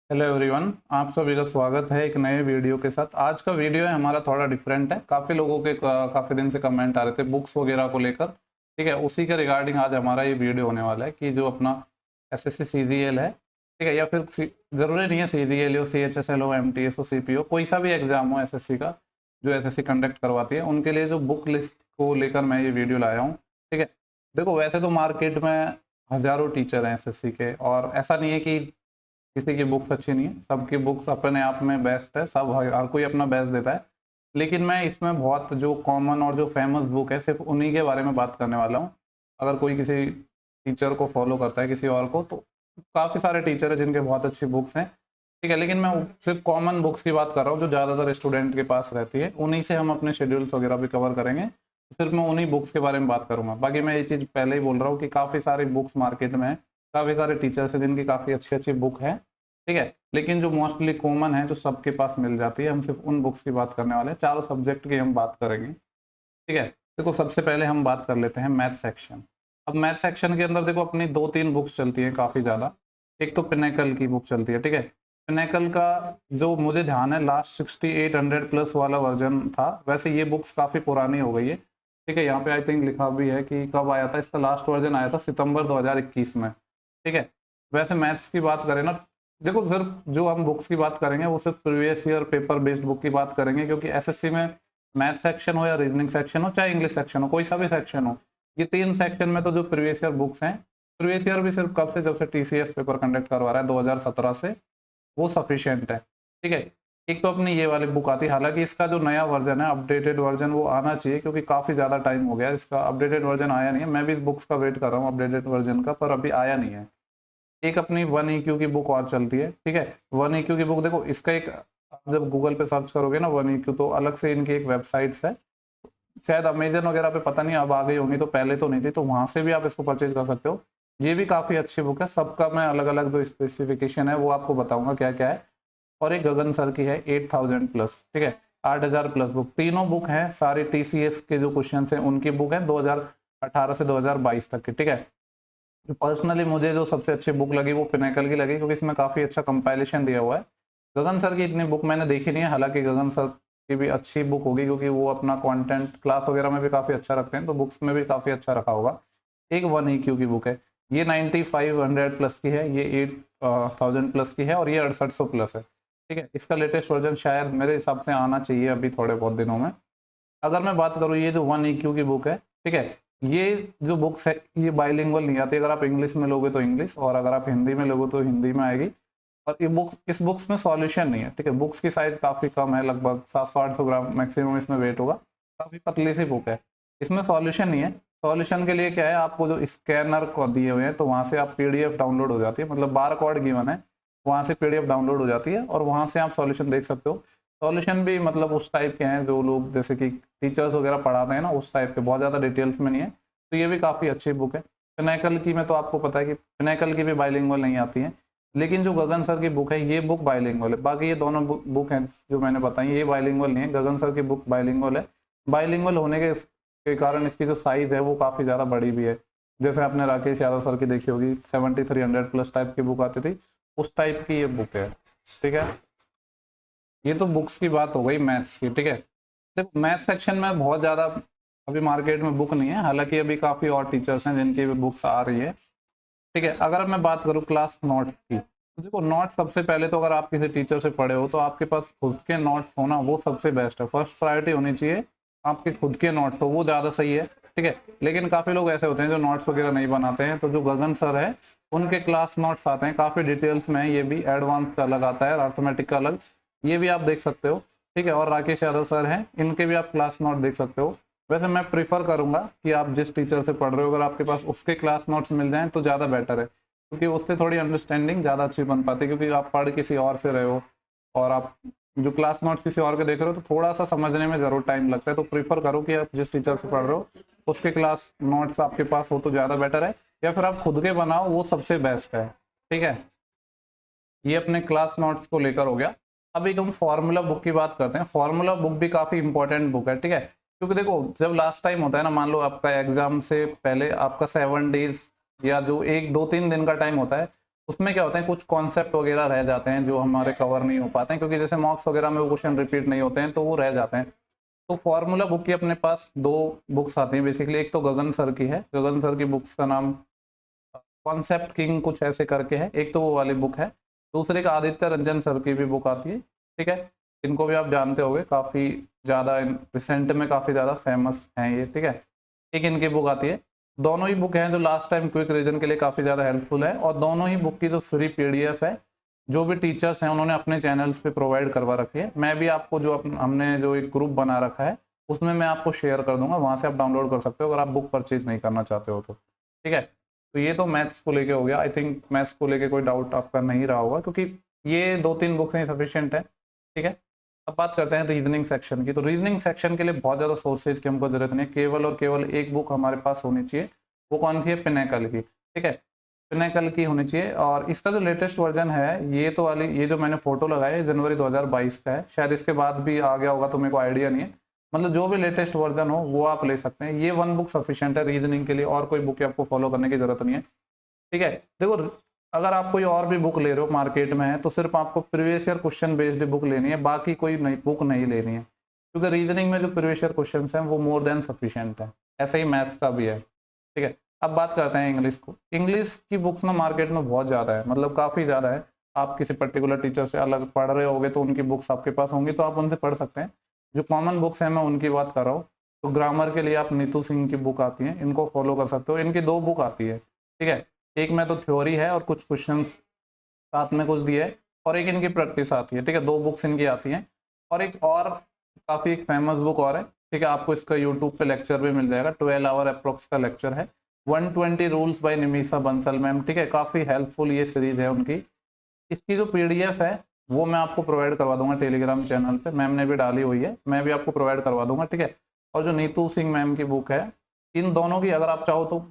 Hello everyone, आप सभी का स्वागत है एक नए वीडियो के साथ। आज का वीडियो है हमारा थोड़ा डिफरेंट है। काफ़ी लोगों के काफ़ी दिन से कमेंट आ रहे थे बुक्स वगैरह को लेकर। ठीक है, उसी के रिगार्डिंग आज हमारा ये वीडियो होने वाला है कि जो अपना एसएससी सीजीएल है, ठीक है, या फिर ज़रूरी नहीं है सीजीएल हो, सीएचएसएल हो, एमटीएस हो, सीपी हो, कोई सा भी एग्जाम हो एसएससी का जो एसएससी कंडक्ट करवाती है, उनके लिए जो बुक लिस्ट को लेकर मैं ये वीडियो लाया हूँ। ठीक है, देखो वैसे तो मार्केट में हज़ारों टीचर हैं एसएससी के, और ऐसा नहीं है कि किसी की बुक्स अच्छी नहीं है, सबकी बुक्स अपने आप में बेस्ट है, सब हर कोई अपना बेस्ट देता है। लेकिन मैं इसमें बहुत जो कॉमन और जो फेमस बुक है सिर्फ उन्हीं के बारे में बात करने वाला हूँ। अगर कोई किसी टीचर को फॉलो करता है किसी और को, तो काफ़ी सारे टीचर हैं जिनके बहुत अच्छी बुक्स हैं। ठीक है, लेकिन मैं सिर्फ कॉमन बुक्स की बात कर रहा हूँ जो ज़्यादातर स्टूडेंट के पास रहती है, उन्हीं से हम अपने शेड्यूल्स वगैरह भी कवर करेंगे। सिर्फ मैं उन्हीं बुक्स के बारे में बात करूँगा। बाकी मैं ये चीज़ पहले ही बोल रहा हूँ कि काफ़ी सारी बुक्स मार्केट में है, काफ़ी सारे टीचर्स हैं जिनकी काफ़ी अच्छी अच्छी बुक है। ठीक है, लेकिन जो मोस्टली कॉमन है, जो सबके पास मिल जाती है, हम सिर्फ उन बुक्स की बात करने वाले हैं। चारों सब्जेक्ट की हम बात करेंगे। ठीक है, देखो सबसे पहले हम बात कर लेते हैं मैथ सेक्शन। अब मैथ सेक्शन के अंदर देखो अपनी 2-3 बुक्स चलती हैं काफ़ी ज़्यादा। एक तो पिनेकल की बुक चलती है। ठीक है, पिनेकल का जो मुझे ध्यान है लास्ट 6800 प्लस वाला वर्जन था। वैसे ये बुक्स काफ़ी पुरानी हो गई है। ठीक है, यहाँ पे आई थिंक लिखा भी है कि कब आया था इसका लास्ट वर्जन, आया था सितंबर 2021 में। ठीक है, वैसे मैथ्स की बात करें ना, देखो सिर्फ जो हम बुक्स की बात करेंगे वो सिर्फ previous year paper based book की बात करेंगे, क्योंकि एसएससी में मैथ सेक्शन हो या रीजनिंग सेक्शन हो, चाहे इंग्लिश सेक्शन हो, कोई सा भी सेक्शन हो, ये 3 सेक्शन में तो जो प्रीवियस ईयर बुक्स हैं, प्रीवियस ईयर भी सिर्फ कब से, जब से टीसीएस पेपर कंडक्ट करवा रहा है 2017 से, वो सफिशियंट है। ठीक है, एक तो अपनी ये वाली बुक आती है। हालांकि इसका जो नया वर्जन है, अपडेटेड वर्जन, वो आना चाहिए, क्योंकि काफ़ी ज़्यादा टाइम हो गया, इसका अपडेटेड वर्जन आया नहीं है। मैं भी इस बुक्स का वेट कर रहा हूँ अपडेटेड वर्जन का, पर अभी आया नहीं है। एक अपनी 1EQ की बुक और चलती है। ठीक है, 1EQ की बुक देखो, इसका एक आप जब गूगल पे सर्च करोगे ना 1EQ, तो अलग से इनकी एक वेबसाइट्स है, शायद अमेजन वगैरह पे पता नहीं अब आ गई होंगी, तो पहले तो नहीं थी, तो वहां से भी आप इसको परचेज कर सकते हो। ये भी काफ़ी अच्छी बुक है। सबका मैं अलग अलग जो स्पेसिफिकेशन है वो आपको बताऊंगा क्या क्या है। और एक गगन सर की है 8000 प्लस। ठीक है, 8000 प्लस बुक, तीनों बुक है सारी टीसीएस के जो क्वेश्चन है उनकी बुक है 2018 से 2022 तक की। ठीक है, पर्सनली मुझे जो सबसे अच्छी बुक लगी वो पिनेकल की लगी, क्योंकि इसमें काफ़ी अच्छा कंपाइलेशन दिया हुआ है। गगन सर की इतनी बुक मैंने देखी नहीं है, हालांकि गगन सर की भी अच्छी बुक होगी, क्योंकि वो अपना कंटेंट क्लास वगैरह में भी काफ़ी अच्छा रखते हैं, तो बुक्स में भी काफ़ी अच्छा रखा होगा। एक 1EQ की बुक है, ये 9500 प्लस की है, ये 8000 प्लस की है, और ये 6800 प्लस है। ठीक है, इसका लेटेस्ट वर्जन शायद मेरे हिसाब से आना चाहिए अभी थोड़े बहुत दिनों में। अगर मैं बात करूँ ये जो 1EQ की बुक है, ठीक है, ये जो बुक्स है ये बाइलिंगुअल नहीं आती। अगर आप इंग्लिश में लोगे तो इंग्लिश, और अगर आप हिंदी में लोगे तो हिंदी में आएगी। और ये बुक, इस बुक्स में सॉल्यूशन नहीं है। ठीक है, बुक्स की साइज काफ़ी कम है, लगभग 700-800 ग्राम मैक्सिमम इसमें वेट होगा। काफ़ी पतली सी बुक है, इसमें सॉल्यूशन नहीं है। सॉल्यूशन के लिए क्या है, आपको जो स्कैनर को दिए हुए हैं, तो वहाँ से आप पीडीएफ डाउनलोड हो जाती है, मतलब बार कोड गिवन है, वहाँ से पीडीएफ डाउनलोड हो जाती है, और वहाँ से आप सॉल्यूशन देख सकते हो। सॉल्यूशन भी मतलब उस टाइप के हैं जो लोग जैसे कि टीचर्स वगैरह पढ़ाते हैं ना, उस टाइप के, बहुत ज़्यादा डिटेल्स में नहीं है। तो ये भी काफ़ी अच्छी बुक है। पिनेकल की में तो आपको पता है कि पिनेकल की भी बाइलिंगुअल नहीं आती है, लेकिन जो गगन सर की बुक है ये बुक बाइलिंगुअल है। बाकी ये दोनों बुक हैं जो मैंने बताई, ये बाइलिंगुअल नहीं है। गगन सर की बुक बाइलिंगुअल है। बाइलिंगुअल होने के कारण इसकी जो साइज़ है वो काफ़ी ज़्यादा बड़ी भी है। जैसे आपने राकेश यादव सर की देखी होगी, 7300 प्लस टाइप की बुक आती थी, उस टाइप की ये बुक है। ठीक है, ये तो बुक्स की बात हो गई मैथ्स की। ठीक है, देखो मैथ सेक्शन में बहुत ज़्यादा अभी मार्केट में बुक नहीं है, हालांकि अभी काफ़ी और टीचर्स हैं जिनकी भी बुक्स आ रही है। ठीक है, अगर मैं बात करूँ क्लास नोट्स की, तो देखो नोट्स सबसे पहले तो अगर आप किसी टीचर से पढ़े हो तो आपके पास खुद के नोट्स होना वो सबसे बेस्ट है। फर्स्ट प्रायोरिटी होनी चाहिए आपके खुद के नोट्स हो, वो ज़्यादा सही है। ठीक है, लेकिन काफ़ी लोग ऐसे होते हैं जो नोट्स वगैरह नहीं बनाते हैं, तो जो गगन सर है उनके क्लास नोट्स आते हैं, काफ़ी डिटेल्स में है, ये भी एडवांस का अलग आता है, अर्थमेटिक का अलग, ये भी आप देख सकते हो। ठीक है, और राकेश यादव सर हैं, इनके भी आप क्लास नोट देख सकते हो। वैसे मैं प्रीफर करूंगा कि आप जिस टीचर से पढ़ रहे हो, अगर आपके पास उसके क्लास नोट्स मिल जाएं तो ज़्यादा बेटर है, क्योंकि उससे थोड़ी अंडरस्टैंडिंग ज़्यादा अच्छी बन पाती है। क्योंकि आप पढ़ किसी और से रहे हो और आप जो क्लास नोट्स किसी और के देख रहे हो, तो थोड़ा सा समझने में ज़रूर टाइम लगता है। तो प्रीफर करो कि आप जिस टीचर से पढ़ रहे हो उसके क्लास नोट्स आपके पास हो तो ज़्यादा बेटर है, या फिर आप खुद के बनाओ, वो सबसे बेस्ट है। ठीक है, ये अपने क्लास नोट्स को लेकर हो गया। अब एक हम फॉर्मूला बुक की बात करते हैं। फॉर्मूला बुक भी काफ़ी इंपॉर्टेंट बुक है। ठीक है, क्योंकि देखो जब लास्ट टाइम होता है ना, मान लो आपका एग्जाम से पहले आपका 7 डेज या जो 1-2-3 दिन का टाइम होता है, उसमें क्या होता है, कुछ कॉन्सेप्ट वगैरह रह जाते हैं जो हमारे कवर नहीं हो पाते हैं, क्योंकि जैसे मॉक्स वगैरह में वो क्वेश्चन रिपीट नहीं होते हैं तो वो रह जाते हैं। तो फॉर्मूला बुक की अपने पास दो बुक्स आती हैं बेसिकली। एक तो गगन सर की है, गगन सर की बुक्स का नाम कॉन्सेप्ट किंग कुछ ऐसे करके है, एक तो वो वाली बुक है। दूसरे का आदित्य रंजन सर की भी बुक आती है, ठीक है। इनको भी आप जानते होंगे, काफ़ी ज़्यादा रिसेंट में काफ़ी ज़्यादा फेमस हैं ये, ठीक है। एक इनकी बुक आती है। दोनों ही बुक हैं जो लास्ट टाइम क्विक रीजन के लिए काफ़ी ज़्यादा हेल्पफुल है, और दोनों ही बुक की जो फ्री PDF है जो भी टीचर्स हैं उन्होंने अपने चैनल्स पे प्रोवाइड करवा रखी है। मैं भी आपको जो हमने जो एक ग्रुप बना रखा है उसमें मैं आपको शेयर कर दूंगा, वहाँ से आप डाउनलोड कर सकते हो अगर आप बुक परचेज नहीं करना चाहते हो तो, ठीक है। तो ये तो मैथ्स को लेके हो गया। आई थिंक मैथ्स को लेके कोई डाउट आपका नहीं रहा होगा, क्योंकि ये 2-3 बुक्स हैं, सफिशिएंट है, ठीक है। अब बात करते हैं रीजनिंग सेक्शन की। तो रीजनिंग सेक्शन के लिए बहुत ज़्यादा सोर्सेज की हमको जरूरत नहीं है, केवल और केवल एक बुक हमारे पास होनी चाहिए। वो कौन सी है? पिनेकल की, ठीक है। पिनेकल की होनी चाहिए। और इसका जो लेटेस्ट वर्जन है, ये तो वाली, ये जो मैंने फोटो लगाया है जनवरी 2022 का है, शायद इसके बाद भी आ गया होगा तो मेरे को आइडिया नहीं है। मतलब जो भी लेटेस्ट वर्जन हो वो आप ले सकते हैं। ये 1 बुक सफिशिएंट है रीजनिंग के लिए, और कोई बुक आपको फॉलो करने की जरूरत नहीं है, ठीक है। देखो, अगर आप कोई और भी बुक ले रहे हो मार्केट में है तो सिर्फ आपको previous year question based book लेनी है, बाकी कोई नई बुक नहीं लेनी है, क्योंकि रीजनिंग में जो प्रीवियस ईयर क्वेश्चन हैं वो मोर देन सफिशिएंट है। ऐसे ही मैथ्स का भी है, ठीक है। अब बात करते हैं इंग्लिश को। इंग्लिश की बुक्स ना मार्केट में बहुत ज़्यादा है, मतलब काफ़ी ज़्यादा है। आप किसी पर्टिकुलर टीचर से अलग पढ़ रहे होगे तो उनकी बुक्स आपके पास होंगी, तो आप उनसे पढ़ सकते हैं। जो कॉमन बुक्स हैं मैं उनकी बात कर रहा हूँ। तो ग्रामर के लिए आप नीतू सिंह की बुक आती है, इनको फॉलो कर सकते हो। इनकी 2 बुक आती है, ठीक है। एक में तो थ्योरी है और कुछ क्वेश्चन साथ में कुछ दिए है, और एक इनकी प्रैक्टिस आती है, ठीक है। 2 बुक्स इनकी आती हैं। और एक और काफ़ी एक फेमस बुक और है, ठीक है। आपको इसका यूट्यूब पे लेक्चर भी मिल जाएगा, 12 आवर अप्रोक्स का लेक्चर है, 120 rules by Nimisha Bansal ma'am, ठीक है। काफ़ी हेल्पफुल ये सीरीज है उनकी। इसकी जो PDF है वो मैं आपको प्रोवाइड करवा दूंगा टेलीग्राम चैनल पे, मैम ने भी डाली हुई है, मैं भी आपको प्रोवाइड करवा दूंगा, ठीक है। और जो नीतू सिंह मैम की बुक है, इन दोनों की अगर आप चाहो तो,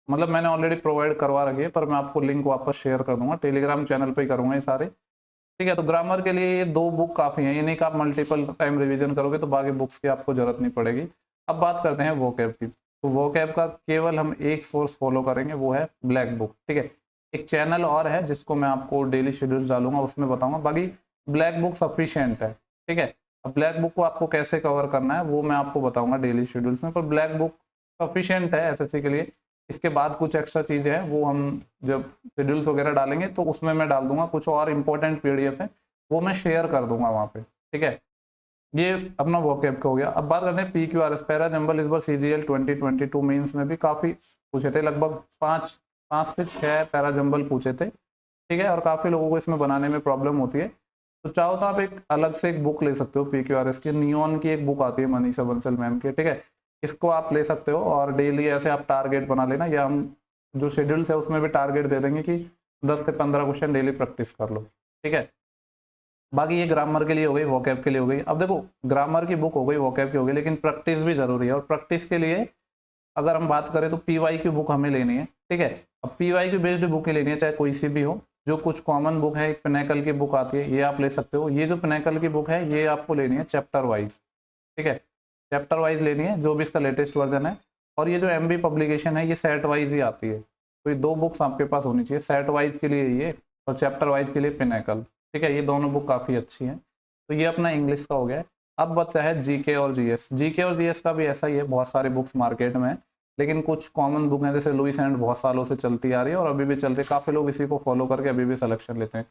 मतलब मैंने ऑलरेडी प्रोवाइड करवा रखी है, पर मैं आपको लिंक वापस शेयर कर दूंगा, टेलीग्राम चैनल पे ही करूंगा ये सारे, ठीक है। तो ग्रामर के लिए ये 2 बुक काफ़ी हैं, इन्हीं का आप मल्टीपल टाइम रिवीजन करोगे तो बाकी बुक्स की आपको जरूरत नहीं पड़ेगी। अब बात करते हैं वोकैब की। तो वोकैब का केवल हम एक सोर्स फॉलो करेंगे, वो है ब्लैक बुक, ठीक है। एक चैनल और है जिसको मैं आपको डेली शेड्यूल्स डालूंगा, उसमें बताऊंगा, बाकी ब्लैक बुक सफिशिएंट है, ठीक है। अब ब्लैक बुक को आपको कैसे कवर करना है वो मैं आपको बताऊंगा डेली शेड्यूल्स में, पर ब्लैक बुक सफिशिएंट है SSC के लिए। इसके बाद कुछ एक्स्ट्रा चीज़ें हैं वो हम जब शेड्यूल्स वगैरह डालेंगे तो उसमें मैं डाल दूंगा, कुछ और इंपॉर्टेंट PDF है वो मैं शेयर कर दूंगा वहाँ पे, ठीक है। ये अपना वोकैब का हो गया। अब बात करते हैं PQRS, पैरा जंबल इस बार CGL 2022 मीन्स में भी काफ़ी पूछे थे, लगभग 5 से 6 पैरा जंबल पूछे थे, ठीक है। और काफ़ी लोगों को इसमें बनाने में प्रॉब्लम होती है, तो चाहो तो आप एक अलग से एक बुक ले सकते हो PQRS की। नियॉन की एक बुक आती है मनीषा बंसल मैम की, ठीक है। इसको आप ले सकते हो और डेली ऐसे आप टारगेट बना लेना, या हम जो शेड्यूल्स है उसमें भी टारगेट दे देंगे कि 10 से 15 क्वेश्चन डेली प्रैक्टिस कर लो, ठीक है। बाकी ये ग्रामर के लिए हो गई, वोकैब के लिए हो गई। अब देखो, ग्रामर की बुक हो गई, वोकैब की हो गई, लेकिन प्रैक्टिस भी जरूरी है। और प्रैक्टिस के लिए अगर हम बात करें तो PY की बुक हमें लेनी है, ठीक है। अब PY की बेस्ड बुक ही लेनी है, चाहे कोई सी भी हो। जो कुछ कॉमन बुक है, एक पिनेकल की बुक आती है, ये आप ले सकते हो। ये जो पिनेकल की बुक है ये आपको लेनी है चैप्टर वाइज, ठीक है। चैप्टर वाइज लेनी है, जो भी इसका लेटेस्ट वर्जन है। और ये जो MB पब्लिकेशन है ये सेट वाइज ही आती है, तो ये 2 बुक्स आपके पास होनी चाहिए, सेट वाइज के लिए ये और चैप्टर वाइज के लिए पिनेकल, ठीक है। ये दोनों बुक काफ़ी अच्छी हैं। तो ये अपना इंग्लिश का हो गया। अब बचा है GK और GS। GK और GS का भी ऐसा ही है, बहुत सारे बुक्स मार्केट में है, लेकिन कुछ कॉमन बुक हैं जैसे लुइस एंड बहुत सालों से चलती आ रही है और अभी भी चल रही है, काफ़ी लोग इसी को फॉलो करके अभी भी सिलेक्शन लेते हैं।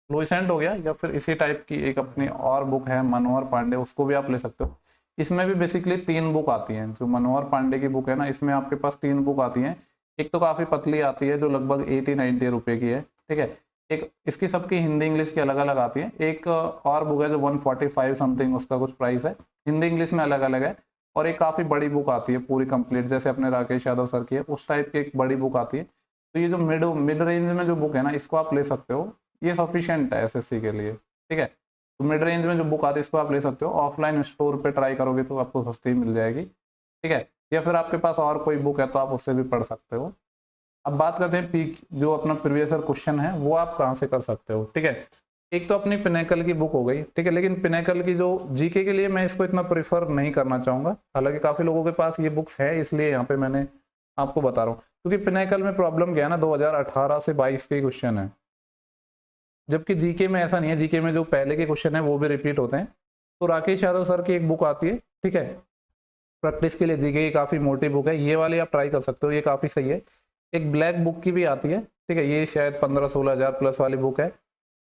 लुइस एंड हो गया, या फिर इसी टाइप की एक अपनी और बुक है मनोहर पांडे, उसको भी आप ले सकते हो। इसमें भी बेसिकली 3 बुक आती हैं। जो मनोहर पांडे की बुक है ना, इसमें आपके पास 3 बुक आती हैं। एक तो काफ़ी पतली आती है जो लगभग 80-90 रुपये की है, ठीक है। एक इसकी सबकी हिंदी इंग्लिश की अलग अलग आती है। एक और बुक है जो 145 समथिंग उसका कुछ प्राइस है, हिंदी इंग्लिश में अलग अलग है। और एक काफ़ी बड़ी बुक आती है पूरी कंप्लीट, जैसे अपने राकेश यादव सर की है, उस टाइप की एक बड़ी बुक आती है। तो ये जो मिड रेंज में जो बुक है ना, इसको आप ले सकते हो, ये सफिशिएंट है SSC के लिए, ठीक है। तो मिड रेंज में जो बुक आती है इसको आप ले सकते हो। ऑफलाइन स्टोर पे ट्राई करोगे तो आपको सस्ती मिल जाएगी, ठीक है। या फिर आपके पास और कोई बुक है तो आप उससे भी पढ़ सकते हो। अब बात करते हैं जो अपना प्रीवियस ईयर क्वेश्चन है वो आप कहाँ से कर सकते हो, ठीक है। एक तो अपनी पिनेकल की बुक हो गई, ठीक है। लेकिन पिनेकल की जो GK के लिए मैं इसको इतना प्रेफर नहीं करना चाहूँगा, हालांकि काफ़ी लोगों के पास ये बुक्स है, इसलिए यहाँ पे मैंने आपको बता रहा हूँ। क्योंकि पिनेकल में प्रॉब्लम क्या है ना, 2018 से 22 के क्वेश्चन है, जबकि जीके में ऐसा नहीं है, जीके में जो पहले के क्वेश्चन है वो भी रिपीट होते हैं। तो राकेश यादव सर की एक बुक आती है, ठीक है, प्रैक्टिस के लिए जीके की, काफ़ी मोटी बुक है, ये वाली आप ट्राई कर सकते हो, ये काफ़ी सही है। एक ब्लैक बुक की भी आती है, ठीक है, ये शायद 15-16 हज़ार प्लस वाली बुक है।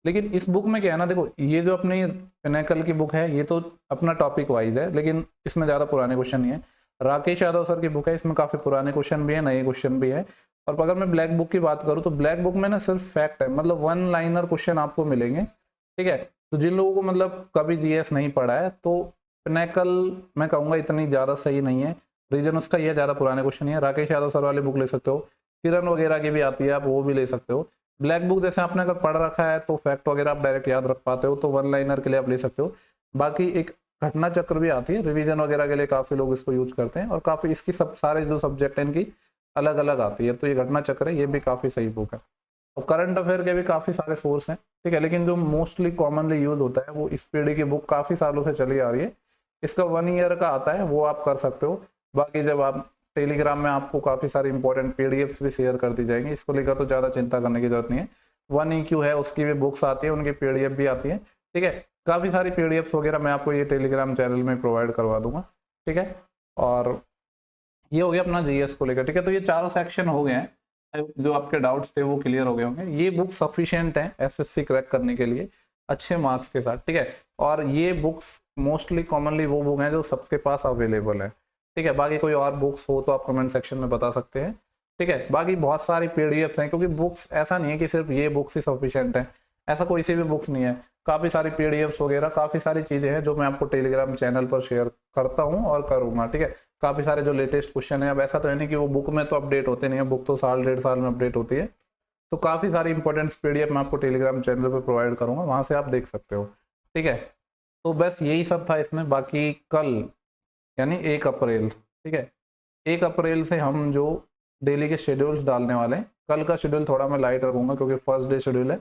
लेकिन इस बुक में क्या है ना, देखो ये जो अपनी पिनैकल की बुक है ये तो अपना टॉपिक वाइज है, लेकिन इसमें ज़्यादा पुराने क्वेश्चन नहीं है। राकेश यादव सर की बुक है, इसमें काफ़ी पुराने क्वेश्चन भी है, नए क्वेश्चन भी है। और अगर मैं ब्लैक बुक की बात करूँ तो ब्लैक बुक में ना सिर्फ फैक्ट है, मतलब वन लाइनर क्वेश्चन आपको मिलेंगे, ठीक है। तो जिन लोगों को मतलब कभी जीएस नहीं पढ़ा है तो पिनैकल मैं कहूँगा इतनी ज़्यादा सही नहीं है। रीजन उसका ये ज़्यादा पुराने क्वेश्चन नहीं है। राकेश यादव सर वाली बुक ले सकते हो, किरण वगैरह की भी आती है, आप वो भी ले सकते हो। ब्लैक बुक जैसे आपने अगर पढ़ रखा है तो फैक्ट वगैरह आप डायरेक्ट याद रख पाते हो, तो वन लाइनर के लिए आप ले सकते हो। बाकी एक घटना चक्र भी आती है, रिवीजन वगैरह के लिए काफ़ी लोग इसको यूज करते हैं, और काफ़ी इसकी सब सारे जो सब्जेक्ट हैं इनकी अलग अलग आती है। तो ये घटना चक्र है, ये भी काफ़ी सही बुक है। और करंट अफेयर के भी काफ़ी सारे सोर्स हैं, ठीक है, लेकिन जो मोस्टली कॉमनली यूज होता है वो स्पीडी की बुक काफ़ी सालों से चली आ रही है। इसका 1 ईयर का आता है, वो आप कर सकते हो। बाकी जब आप टेलीग्राम में आपको काफ़ी सारी इंपॉर्टेंट पीडीएफ्स भी शेयर कर दी जाएंगी, इसको लेकर तो ज़्यादा चिंता करने की जरूरत नहीं है। 1 EQ है, उसकी भी बुक्स आती है, उनकी पीडीएफ भी आती है, ठीक है। काफ़ी सारी पीडीएफ्स वगैरह मैं आपको ये टेलीग्राम चैनल में प्रोवाइड करवा दूंगा, ठीक है। और ये हो गया अपना जीएस को लेकर, ठीक है। तो ये चारों सेक्शन हो गए हैं, जो आपके डाउट्स थे वो क्लियर हो गए होंगे। ये बुक सफिशिएंट है एसएससी क्रैक करने के लिए अच्छे मार्क्स के साथ, ठीक है। और ये बुक्स मोस्टली कॉमनली वो बुक हैं जो सबके पास अवेलेबल है, ठीक है। बाकी कोई और बुक्स हो तो आप कमेंट सेक्शन में बता सकते हैं, ठीक है। बाकी बहुत सारी पीडीएफ्स हैं, क्योंकि बुक्स ऐसा नहीं है कि सिर्फ ये बुक्स ही सफिशिएंट है, ऐसा कोई सी भी बुक्स नहीं है। काफ़ी सारी पीडीएफ्स वगैरह काफ़ी सारी चीज़ें हैं जो मैं आपको टेलीग्राम चैनल पर शेयर करता हूँ और करूँगा, ठीक है। काफ़ी सारे जो लेटेस्ट क्वेश्चन है, अब ऐसा तो है नहीं कि वो बुक में तो अपडेट होते नहीं है, बुक तो साल 1.5 साल में अपडेट होती है। तो काफ़ी सारी इंपॉर्टेंट पीडीएफ मैं आपको टेलीग्राम चैनल पर प्रोवाइड करूँगा, वहाँ से आप देख सकते हो, ठीक है। तो बस यही सब था इसमें। बाकी कल यानी 1 अप्रैल, ठीक है, 1 अप्रैल से हम जो डेली के शेड्यूल्स डालने वाले हैं, कल का शेड्यूल थोड़ा मैं लाइट रखूँगा क्योंकि फर्स्ट डे शेड्यूल है।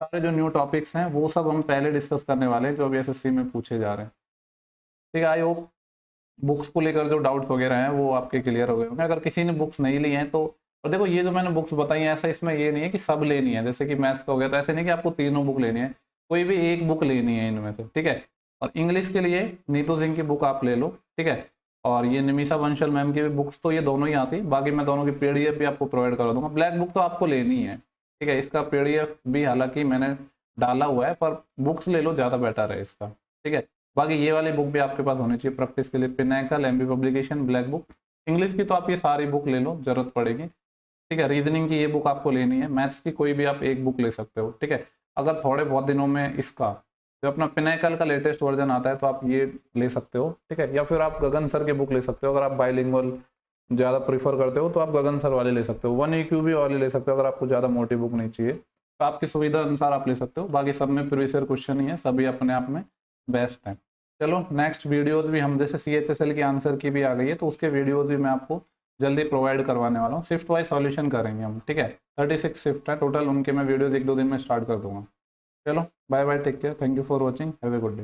सारे जो न्यू टॉपिक्स हैं वो सब हम पहले डिस्कस करने वाले हैं जो अभी एसएससी में पूछे जा रहे हैं, ठीक है। आई होप बुक्स को लेकर जो डाउट्स वगैरह हैं वो आपके क्लियर हो गए होंगे। अगर किसी ने बुक्स नहीं ली हैं तो, और देखो ये जो मैंने बुक्स बताई हैं ऐसा इसमें ये नहीं है कि सब लेनी है, जैसे कि मैथ्स का हो गया तो ऐसे नहीं कि आपको तीनों बुक लेनी है, कोई भी एक बुक लेनी है इनमें से, ठीक है। और इंग्लिश के लिए नीतू सिंह की बुक आप ले लो, ठीक है। और ये निमिषा बंसल मैम की भी बुक्स तो ये दोनों ही आती, बाकी मैं दोनों की पीडीएफ भी आपको प्रोवाइड करा दूंगा। ब्लैक बुक तो आपको लेनी है, ठीक है, इसका पीडीएफ भी हालांकि मैंने डाला हुआ है, पर बुक्स ले लो, ज़्यादा बेटर है इसका, ठीक है। बाकी ये वाली बुक भी आपके पास होनी चाहिए प्रैक्टिस के लिए, pinnacle, MB publication, black book. English की तो आप ये सारी बुक ले लो, जरूरत पड़ेगी, ठीक है। रीजनिंग की ये बुक आपको लेनी है, मैथ्स की कोई भी आप एक बुक ले सकते हो, ठीक है। अगर थोड़े बहुत दिनों में इसका जो अपना पिनैकल का लेटेस्ट वर्जन आता है तो आप ये ले सकते हो, ठीक है। या फिर आप गगन सर की बुक ले सकते हो, अगर आप बाइलिंगुअल ज़्यादा प्रीफर करते हो तो आप गगन सर वाले ले सकते हो। 1 EQ भी वाले ले सकते हो अगर आपको ज़्यादा मोटी बुक नहीं चाहिए, तो आपकी सुविधा अनुसार आप ले सकते हो। बाकी सब में प्रीवियस ईयर क्वेश्चन ही है, सभी अपने आप में बेस्ट हैं। चलो नेक्स्ट वीडियोस भी हम, जैसे CHSL की आंसर की भी आ गई है तो उसके वीडियोस भी मैं आपको जल्दी प्रोवाइड करवाने वाला हूँ। शिफ्ट वाइज सॉल्यूशन करेंगे हम, ठीक है। 36 शिफ्ट है टोटल, उनके मैं वीडियोज 1-2 दिन में स्टार्ट कर दूंगा। चलो bye bye, take care, thank you for watching, have a good day.